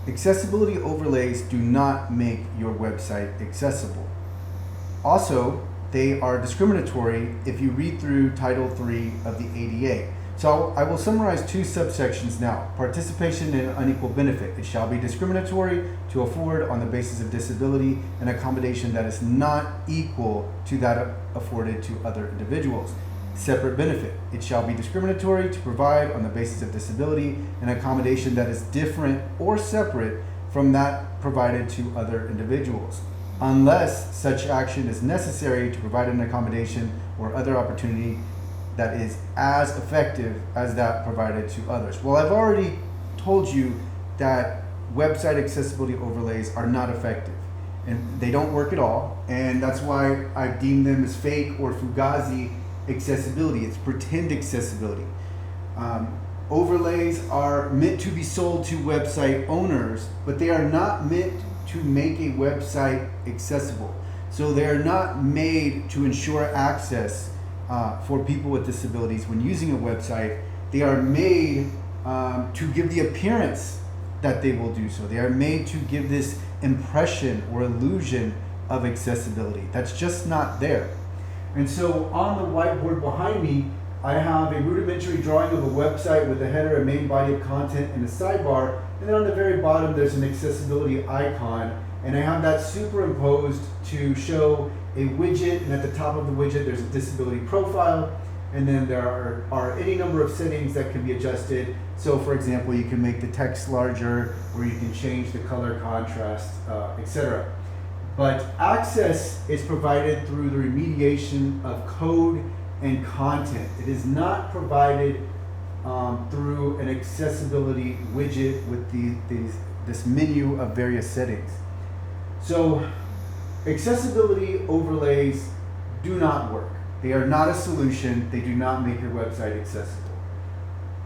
Accessibility overlays do not make your website accessible. Also, they are discriminatory if you read through Title III of the ADA. So I will summarize two subsections now. Participation in unequal benefit. It shall be discriminatory to afford on the basis of disability an accommodation that is not equal to that afforded to other individuals. Separate benefit. It shall be discriminatory to provide on the basis of disability an accommodation that is different or separate from that provided to other individuals, unless such action is necessary to provide an accommodation or other opportunity that is as effective as that provided to others. Well, I've already told you that website accessibility overlays are not effective and they don't work at all, and that's why I deem them as fake or fugazi accessibility. It's pretend accessibility. Overlays are meant to be sold to website owners, but they are not meant to make a website accessible. So they are not made to ensure access for people with disabilities when using a website. They are made to give the appearance that they will do so. They are made to give this impression or illusion of accessibility that's just not there. And so on the whiteboard behind me, I have a rudimentary drawing of a website with a header, a main body of content, and a sidebar. And then on the very bottom, there's an accessibility icon. And I have that superimposed to show a widget. And at the top of the widget, there's a disability profile. And then there are any number of settings that can be adjusted. So for example, you can make the text larger, or you can change the color contrast, etc. But access is provided through the remediation of code and content. It is not provided through an accessibility widget with this menu of various settings. So accessibility overlays do not work. They are not a solution. They do not make your website accessible.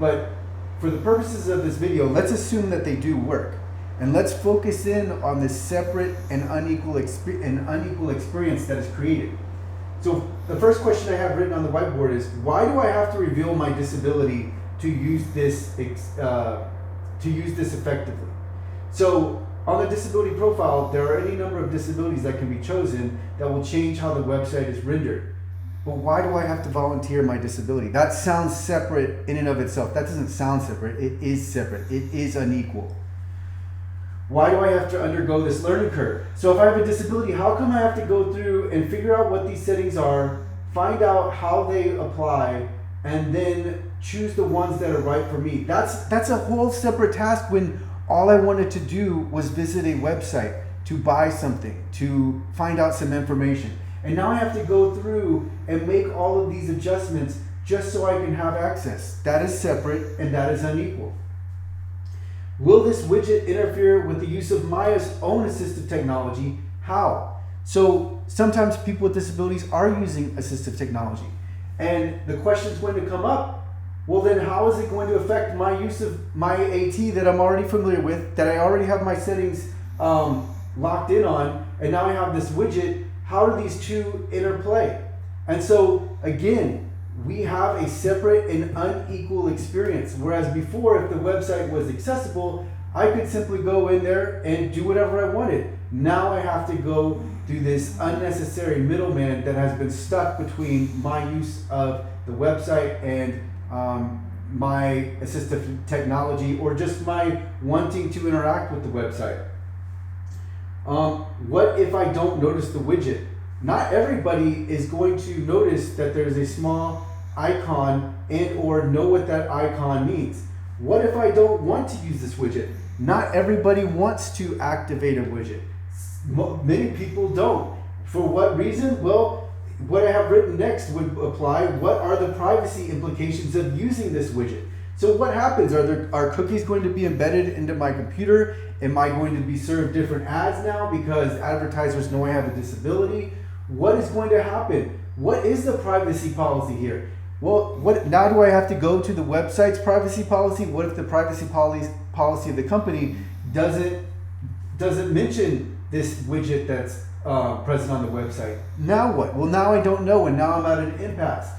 But for the purposes of this video, let's assume that they do work. And let's focus in on this separate and unequal experience that is created. So the first question I have written on the whiteboard is, why do I have to reveal my disability to use this effectively? So on the disability profile, there are any number of disabilities that can be chosen that will change how the website is rendered. But why do I have to volunteer my disability? That sounds separate in and of itself. That doesn't sound separate. It is separate. It is unequal. Why do I have to undergo this learning curve? So if I have a disability, how come I have to go through and figure out what these settings are, find out how they apply, and then choose the ones that are right for me? That's a whole separate task when all I wanted to do was visit a website to buy something, to find out some information. And now I have to go through and make all of these adjustments just so I can have access. That is separate and that is unequal. Will this widget interfere with the use of my own assistive technology? How? So sometimes people with disabilities are using assistive technology. And the question is going to come up, well then how is it going to affect my use of my AT that I'm already familiar with, that I already have my settings locked in on, and now I have this widget? How do these two interplay? And so again, we have a separate and unequal experience. Whereas before, if the website was accessible, I could simply go in there and do whatever I wanted. Now I have to go through this unnecessary middleman that has been stuck between my use of the website and my assistive technology, or just my wanting to interact with the website. What if I don't notice the widget? Not everybody is going to notice that there's a small icon and or know what that icon means. What if I don't want to use this widget? Not everybody wants to activate a widget. Many people don't. For what reason? Well, what I have written next would apply. What are the privacy implications of using this widget? So what happens? Are cookies going to be embedded into my computer? Am I going to be served different ads now because advertisers know I have a disability? What is going to happen? What is the privacy policy here? Well, now do I have to go to the website's privacy policy? What if the privacy policy of the company doesn't mention this widget that's present on the website? Now what? Well, now I don't know, and now I'm at an impasse.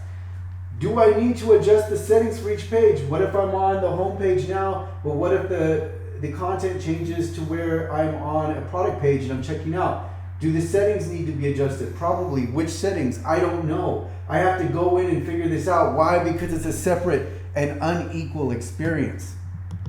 Do I need to adjust the settings for each page? What if I'm on the home page now, but what if the content changes to where I'm on a product page and I'm checking out. Do the settings need to be adjusted? Probably. Which settings? I don't know. I have to go in and figure this out. Why? Because it's a separate and unequal experience.